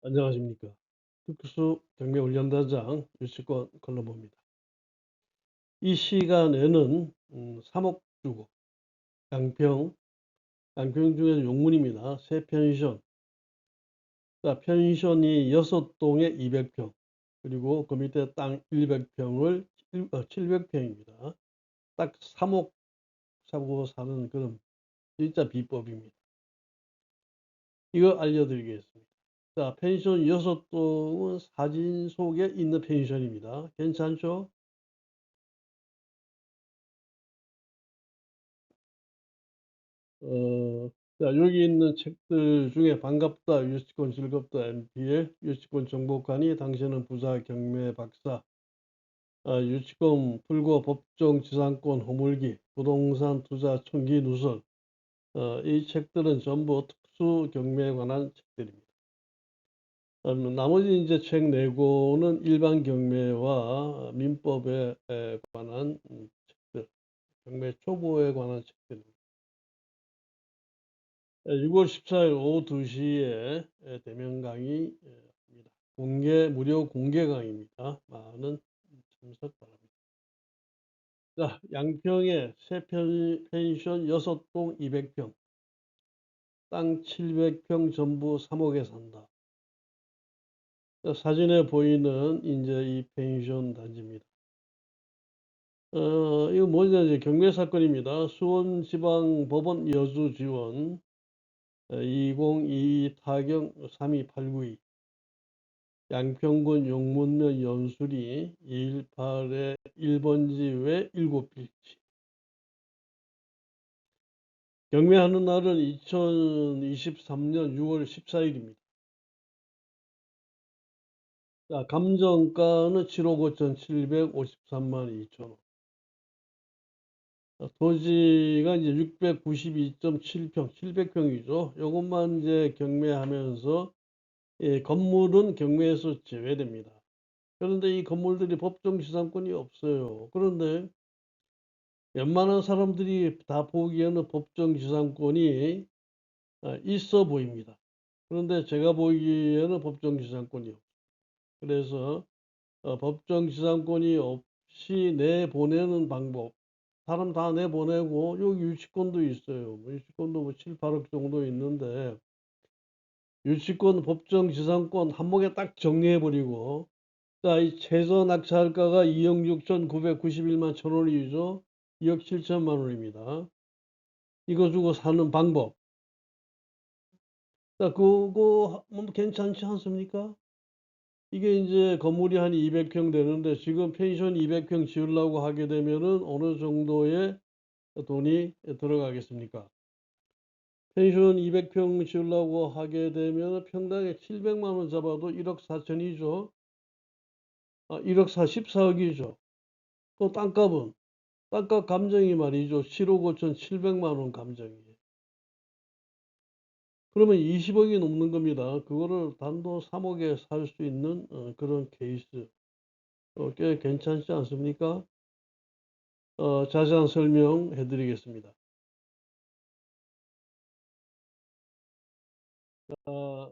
안녕하십니까. 특수 경매훈련단장 유치권 걸러봅니다. 이 시간에는 3억 주고 양평, 양평 중에서 용문입니다. 새 펜션. 자, 펜션이 6동에 200평, 그리고 그 밑에 땅 100평을 700평입니다. 딱 3억 사고 사는 그런 진짜 비법입니다. 이거 알려드리겠습니다. 자, 펜션 6동은 사진 속에 있는 펜션입니다. 괜찮죠? 자, 여기 있는 책들 중에 반갑다, 유치권 즐겁다, MPL, 유치권 정복하니 당신은 부자, 경매 박사, 유치권 풀고 법정 지상권 허물기, 부동산 투자 총기 누설, 이 책들은 전부 특수 경매에 관한 책들입니다. 나머지 이제 책 내고는 일반 경매와 민법에 관한 책들, 경매 초보에 관한 책들입니다. 6월 14일 오후 2시에 대면 강의입니다. 무료 공개 강의입니다. 많은 참석 바랍니다. 자, 양평에 새 펜션 6동 200평, 땅 700평 전부 3억에 산다. 자, 사진에 보이는 이제 이 펜션 단지입니다. 이거 뭐냐, 이제 경매 사건입니다. 수원지방법원 여수지원 2022 타경 32892. 양평군 용문면 연수리 218의 1번지 외 7필지. 경매하는 날은 2023년 6월 14일입니다. 자, 감정가는 7억 5,753만 2천 원. 토지가 이제 692.7평, 700평이죠. 요것만 이제 경매하면서 건물은 경매에서 제외됩니다. 그런데 이 건물들이 법정 지상권이 없어요. 그런데 웬만한 사람들이 다 보기에는 법정 지상권이 있어 보입니다. 그런데 제가 보기에는 법정 지상권이 없어요. 그래서 법정 지상권이 없이 내보내는 방법, 사람 다 내보내고 여기 유치권도 있어요. 유치권도 뭐 7, 8억 정도 있는데 유치권, 법정 지상권 한목에 딱 정리해버리고, 자, 이 최저 낙찰가가 2억 6,991만 1,000원이죠. 2억 7천만 원입니다. 이거 주고 사는 방법. 자, 그거 뭐 괜찮지 않습니까? 이게 이제 건물이 한 200평 되는데 지금 펜션 200평 지으려고 하게 되면은 어느 정도의 돈이 들어가겠습니까? 펜션 200평 지으려고 하게 되면 평당에 700만 원 잡아도 1억 4천이죠. 1억 44억이죠. 또 땅값은 땅값 감정이 말이죠. 7억 5천 7백만 원 감정이. 그러면 20억이 넘는 겁니다. 그거를 단돈 3억에 살 수 있는 그런 케이스. 꽤 괜찮지 않습니까? 자세한 설명해 드리겠습니다. 어,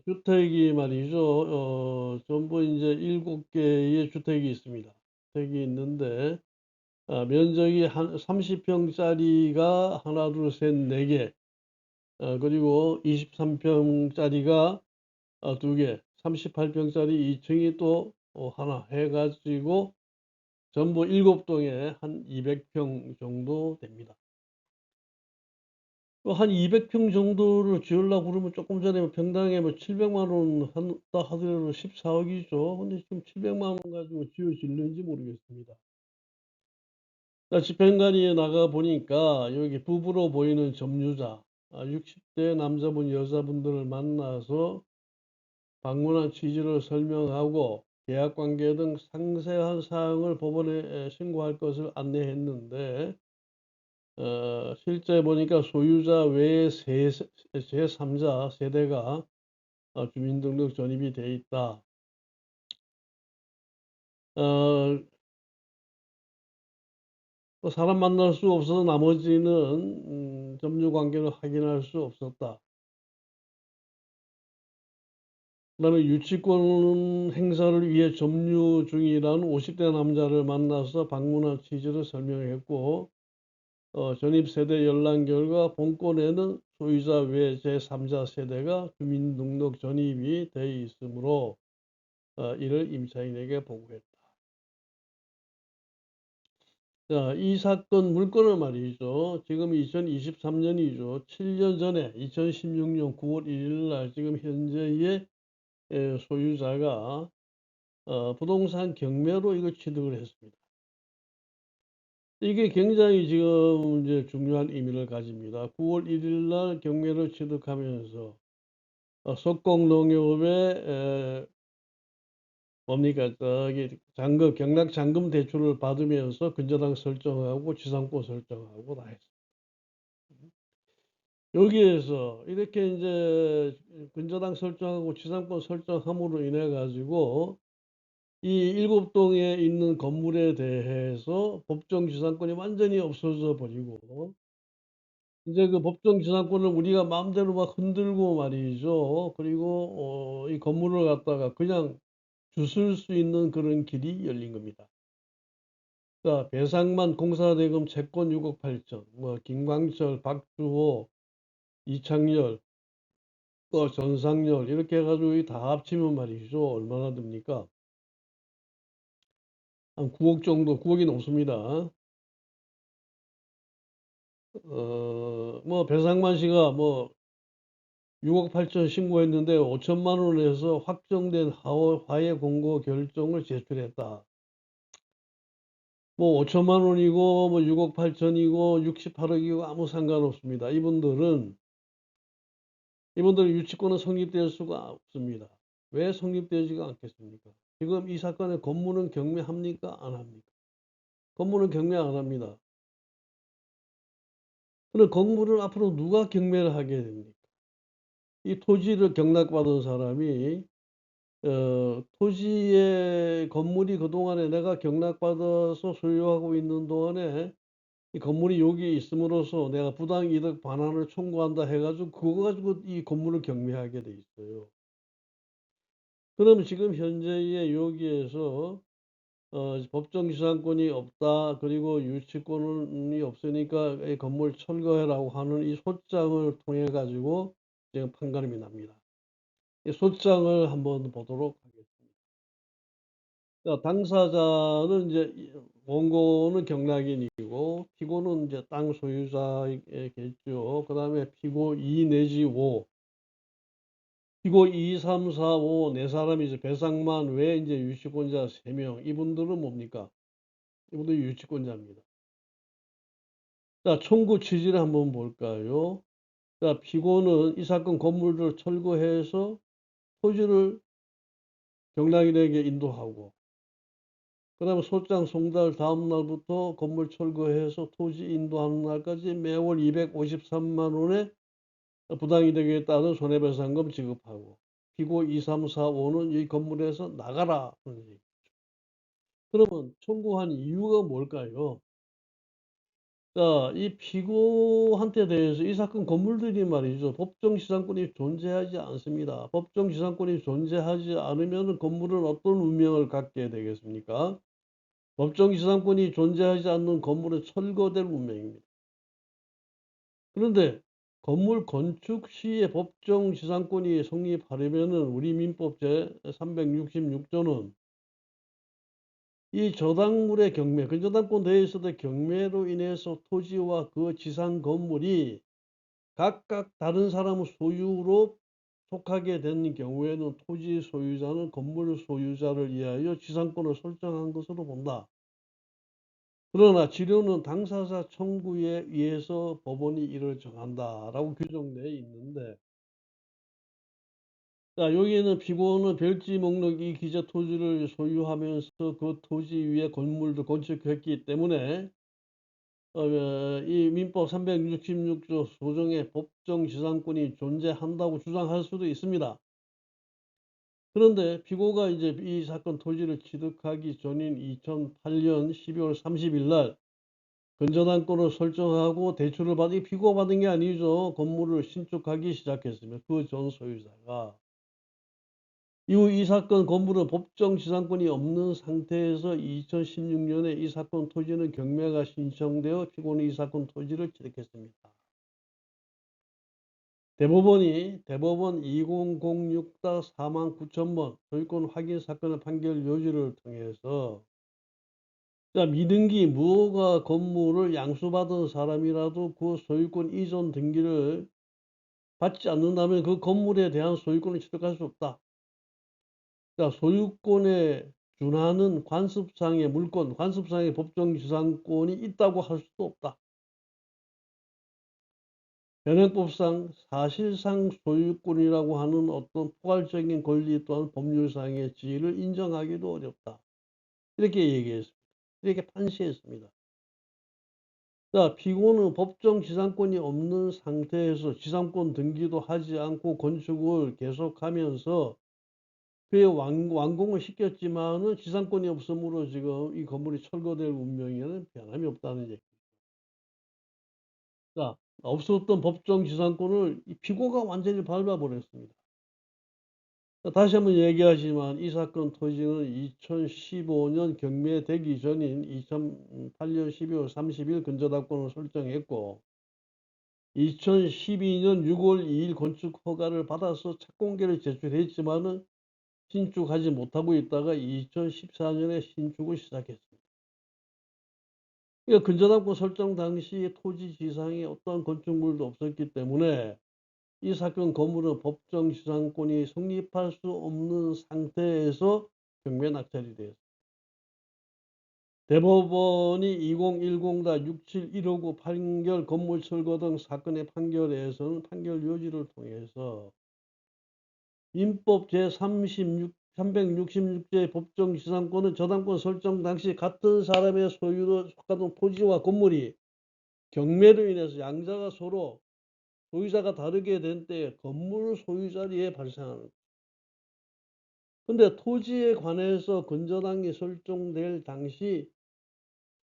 주택이 말이죠. 전부 이제 7개의 주택이 있습니다. 주택이 있는데, 면적이 한 30평짜리가 하나, 둘, 셋, 네 개, 그리고 23평짜리가 2개, 38평짜리 2층이 또 하나 해가지고 전부 7동에 한 200평 정도 됩니다. 한 200평 정도를 지으려고 그러면 조금 전에 뭐 평당에 뭐 700만 원 한다 하더라도 14억이죠. 근데 지금 700만 원 가지고 지어질는지 모르겠습니다. 자, 집행관리에 나가 보니까 여기 부부로 보이는 점유자, 60대 남자분, 여자분들을 만나서 방문한 취지를 설명하고 계약 관계 등 상세한 사항을 법원에 신고할 것을 안내했는데, 실제 보니까 소유자 외에 제3자 세대가 주민등록 전입이 돼 있다. 또 사람 만날 수 없어서 나머지는 점유 관계를 확인할 수 없었다. 그다음에 유치권 행사를 위해 점유 중이라는 50대 남자를 만나서 방문한 취지를 설명했고, 전입세대 연락 결과 본건에는 소유자 외 제3자 세대가 주민등록 전입이 돼 있으므로 이를 임차인에게 보고했다. 자, 이 사건 물건을 말이죠. 지금 2023년이죠. 7년 전에 2016년 9월 1일 날 지금 현재의 소유자가 부동산 경매로 이걸 취득을 했습니다. 이게 굉장히 지금 이제 중요한 의미를 가집니다. 9월 1일 날 경매를 취득하면서 석공농협의 뭡니까 저기 경락 잔금 대출을 받으면서 근저당 설정하고 지상권 설정하고 다 했어요. 여기에서 이렇게 이제 근저당 설정하고 지상권 설정함으로 인해 가지고 이 7동에 있는 건물에 대해서 법정 지상권이 완전히 없어져 버리고, 이제 그 법정 지상권을 우리가 마음대로 막 흔들고 말이죠. 그리고 이 건물을 갖다가 그냥 주술 수 있는 그런 길이 열린 겁니다. 자, 배상만 공사대금 채권 6억 8천, 뭐 김광철, 박주호, 이창열, 전상열 이렇게 해 가지고 다 합치면 말이죠. 얼마나 됩니까? 한 9억 정도, 9억이 넘습니다. 뭐 배상만 씨가 뭐 6억 8천 신고했는데 5천만 원에서 확정된 화해 공고 결정을 제출했다. 뭐 5천만 원이고 뭐 6억 8천이고 68억이고 아무 상관없습니다. 이분들은 유치권은 성립될 수가 없습니다. 왜 성립되지가 않겠습니까? 지금 이 사건의 건물은 경매합니까? 안 합니까? 건물은 경매 안 합니다. 그럼 건물을 앞으로 누가 경매를 하게 됩니까? 이 토지를 경락받은 사람이 토지의 건물이 그동안에 내가 경락받아서 소유하고 있는 동안에 이 건물이 여기 있음으로써 내가 부당이득 반환을 청구한다 해가지고 그거 가지고 이 건물을 경매하게 돼 있어요. 그럼 지금 현재의 여기에서 법정 지상권이 없다. 그리고 유치권이 없으니까 이 건물 철거해라고 하는 이 소장을 통해 가지고 지금 판가름이 납니다. 이 소장을 한번 보도록 하겠습니다. 자, 당사자는 이제 원고는 경락인이고 피고는 이제 땅 소유자겠죠. 그다음에 피고 2 내지 5, 피고 2, 3, 4, 5 네 사람이 이제 배상만 외에 이제 유치권자 3명. 이분들은 뭡니까? 이분도 유치권자입니다. 자, 청구 취지를 한번 볼까요? 자, 피고는 이 사건 건물을 철거해서 토지를 경락인에게 인도하고, 그다음에 소장 송달 다음 날부터 건물 철거해서 토지 인도하는 날까지 매월 253만 원의 부당이득에 따른 손해배상금 지급하고, 피고 2, 3, 4, 5는 이 건물에서 나가라 하는 얘기죠. 그러면 청구한 이유가 뭘까요? 자, 이 피고한테 대해서 이 사건 건물들이 말이죠. 법정 지상권이 존재하지 않습니다. 법정 지상권이 존재하지 않으면 건물은 어떤 운명을 갖게 되겠습니까? 법정 지상권이 존재하지 않는 건물은 철거될 운명입니다. 그런데 건물 건축 시에 법정 지상권이 성립하려면 우리 민법 제 366조는 이 저당물의 경매, 근저당권 대해서도 경매로 인해서 토지와 그 지상 건물이 각각 다른 사람 소유로 속하게 된 경우에는 토지 소유자는 건물 소유자를 위하여 지상권을 설정한 것으로 본다. 그러나 지료는 당사자 청구에 의해서 법원이 이를 정한다라고 규정되어 있는데, 자, 여기에는 피고는 별지 목록 이 기재 토지를 소유하면서 그 토지 위에 건물도 건축했기 때문에 이 민법 366조 소정의 법정 지상권이 존재한다고 주장할 수도 있습니다. 그런데 피고가 이제 이 사건 토지를 취득하기 전인 2008년 12월 30일 날 근저당권을 설정하고 대출을 받은, 피고가 받은 게 아니죠. 건물을 신축하기 시작했으면 그 전 소유자가. 이후 이 사건 건물은 법정 지상권이 없는 상태에서 2016년에 이 사건 토지는 경매가 신청되어 피고는 이 사건 토지를 취득했습니다. 대법원 2006-49,000번 소유권 확인 사건의 판결 요지를 통해서 자, 미등기 무허가 건물을 양수받은 사람이라도 그 소유권 이전 등기를 받지 않는다면 그 건물에 대한 소유권을 취득할 수 없다. 자, 소유권에 준하는 관습상의 물권, 관습상의 법정지상권이 있다고 할 수도 없다. 현행법상 사실상 소유권이라고 하는 어떤 포괄적인 권리 또한 법률상의 지위를 인정하기도 어렵다. 이렇게 얘기했습니다. 이렇게 판시했습니다. 자, 피고는 법정 지상권이 없는 상태에서 지상권 등기도 하지 않고 건축을 계속하면서 그의 완공을 시켰지만은 지상권이 없으므로 지금 이 건물이 철거될 운명에는 변함이 없다는 얘기. 자, 없었던 법정 지상권을 이 피고가 완전히 밟아버렸습니다. 자, 다시 한번 얘기하지만 이 사건 토지는 2015년 경매되기 전인 2008년 12월 30일 근저당권을 설정했고 2012년 6월 2일 건축 허가를 받아서 착공계를 제출했지만은 신축하지 못하고 있다가 2014년에 신축을 시작했습니다. 그러니까 근저당권 설정 당시 토지 지상에 어떠한 건축물도 없었기 때문에 이 사건 건물은 법정 지상권이 성립할 수 없는 상태에서 경매 낙찰이 되었습니다. 대법원이 2010-67-159 판결 건물 철거 등 사건의 판결에서는 판결 요지를 통해서 민법 제366제 법정 지상권은 저당권 설정 당시 같은 사람의 소유로 속하던 토지와 건물이 경매로 인해서 양자가 서로 소유자가 다르게 된 때에 건물 소유 자리에 발생하는 것. 근데 토지에 관해서 근저당이 설정될 당시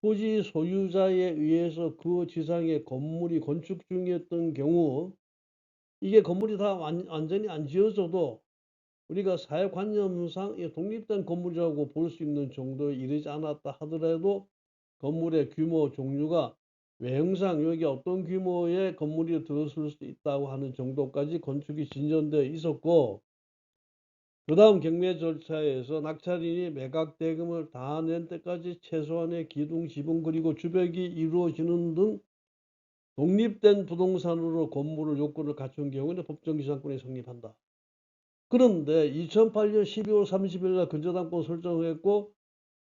토지 소유자에 의해서 그 지상에 건물이 건축 중이었던 경우 이게 건물이 다 완전히 안 지어져도 우리가 사회관념상 독립된 건물이라고 볼 수 있는 정도에 이르지 않았다 하더라도 건물의 규모 종류가 외형상 여기 어떤 규모의 건물이 들어설 수 있다고 하는 정도까지 건축이 진전되어 있었고 그 다음 경매 절차에서 낙찰인이 매각 대금을 다 낸 때까지 최소한의 기둥, 지붕 그리고 주벽이 이루어지는 등 독립된 부동산으로 건물을 요건을 갖춘 경우에는 법정지상권이 성립한다. 그런데 2008년 12월 30일 날 근저당권 설정했고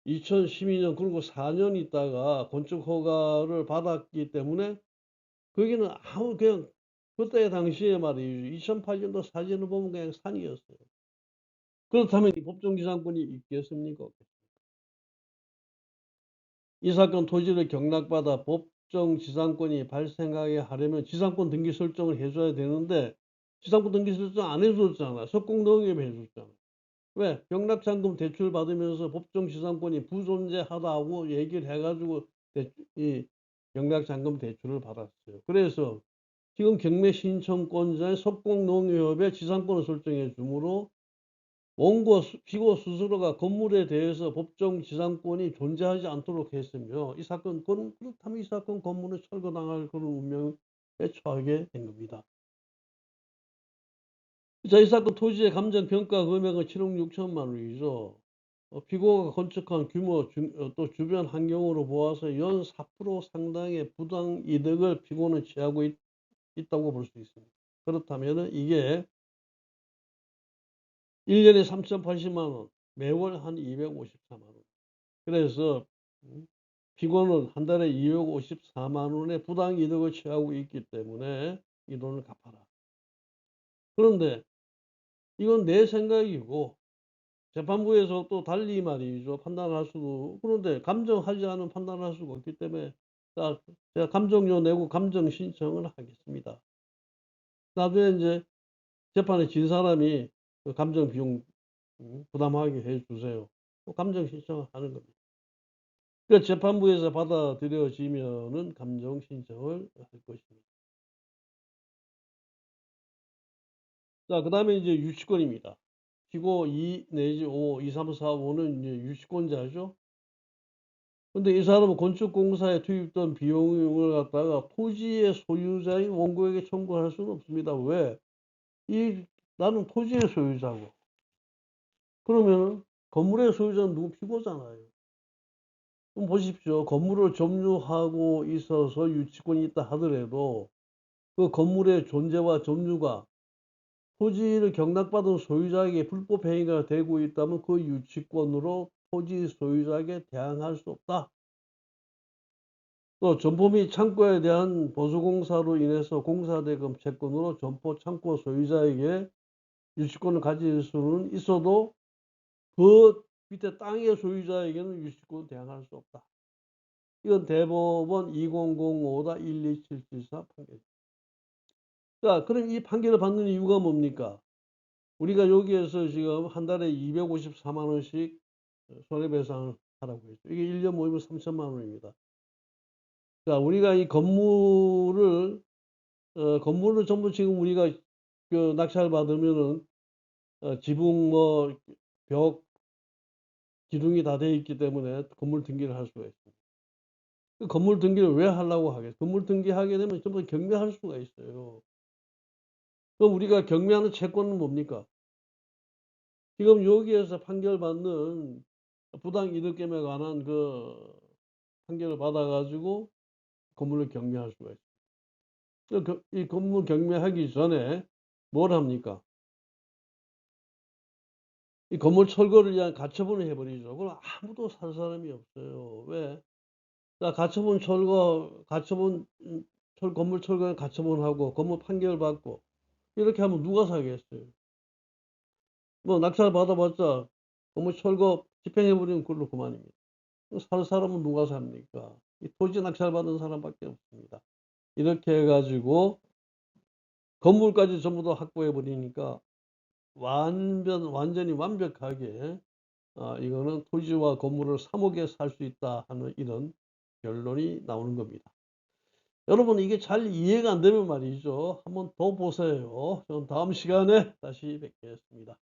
2012년 그리고 4년 있다가 건축 허가를 받았기 때문에 거기는 아무 그냥 그때 당시에 말이죠. 2008년도 사진을 보면 그냥 산이었어요. 그렇다면 이 법정지상권이 있겠습니까? 이 사건 토지를 경락받아 법정지상권이 발생하게 하려면 지상권 등기 설정을 해줘야 되는데 지상권 등기 설정 안 해줬잖아. 석공농협에 해줬잖아. 왜? 경락잔금 대출 받으면서 법정지상권이 부존재하다고 얘기를 해가지고 이 경락잔금 대출을 받았어요. 그래서 지금 경매 신청권자의 석공농협에 지상권을 설정해 주므로 원고 피고 스스로가 건물에 대해서 법정 지상권이 존재하지 않도록 했으며 이 사건 그렇다면 이 사건 건물은 철거당할 그런 운명에 처하게 된 겁니다. 자, 이 사건 토지의 감정평가 금액은 7억 6천만 원이죠. 피고가 건축한 규모 또 주변 환경으로 보아서 연 4% 상당의 부당 이득을 피고는 취하고 있다고 볼 수 있습니다. 그렇다면 이게 1년에 3,080만 원, 매월 한 254만 원. 그래서 피고는 한 달에 254만 원의 부당 이득을 취하고 있기 때문에 이 돈을 갚아라. 그런데 이건 내 생각이고 재판부에서 또 달리 말이죠. 판단할 수도 그런데 감정하지 않은 판단을 할 수가 없기 때문에 자, 제가 감정료 내고 감정 신청을 하겠습니다. 나중에 이제 재판에 진 사람이 그 감정 비용 부담하게 해 주세요. 또 감정 신청을 하는 겁니다. 그러니까 재판부에서 받아들여지면은 감정 신청을 할 것입니다. 자, 그다음에 이제 유치권입니다. 치고 2 내지 5, 2, 3, 4, 5는 이제 유치권자죠. 근데 이 사람은 건축공사에 투입된 비용을 갖다가 토지의 소유자인 원고에게 청구할 수는 없습니다. 왜? 이 나는 토지의 소유자고. 그러면은 건물의 소유자는 누구 피고잖아요. 그럼 보십시오. 건물을 점유하고 있어서 유치권이 있다 하더라도 그 건물의 존재와 점유가 토지를 경락받은 소유자에게 불법 행위가 되고 있다면 그 유치권으로 토지 소유자에게 대항할 수 없다. 또 점포 및 창고에 대한 보수공사로 인해서 공사대금 채권으로 점포 창고 소유자에게 유치권을 가질 수는 있어도 그 밑에 땅의 소유자에게는 유치권을 대항할 수 없다. 이건 대법원 2005-12774 판결. 자, 그럼 이 판결을 받는 이유가 뭡니까? 우리가 여기에서 지금 한 달에 254만 원씩 손해배상을 하라고 했죠. 이게 1년 모이면 3천만 원입니다. 자, 우리가 이 건물을 전부 지금 우리가 그 낙찰 받으면은 지붕 벽 기둥이 다 되어 있기 때문에 건물 등기를 할 수가 있습니다. 그 건물 등기를 왜 하려고 하겠어요? 건물 등기하게 되면 전부 경매할 수가 있어요. 그럼 우리가 경매하는 채권은 뭡니까? 지금 여기에서 판결받는 부당 이득금에 관한 그 판결을 받아가지고 건물을 경매할 수가 있어요. 이 건물 경매하기 전에 뭘 합니까? 이 건물 철거를 위한 가처분을 해버리죠. 그럼 아무도 살 사람이 없어요. 왜? 자, 가처분 철거, 건물 철거에 가처분하고 건물 판결 받고 이렇게 하면 누가 사겠어요? 뭐 낙찰 받아봤자 건물 철거 집행해버리면 그걸로 그만입니다. 살 사람은 누가 삽니까? 이 토지 낙찰 받은 사람밖에 없습니다. 이렇게 해가지고 건물까지 전부 다 확보해 버리니까 완전히 완벽하게 이거는 토지와 건물을 3억에 살 수 있다 하는 이런 결론이 나오는 겁니다. 여러분 이게 잘 이해가 안 되면 말이죠. 한번 더 보세요. 저는 다음 시간에 다시 뵙겠습니다.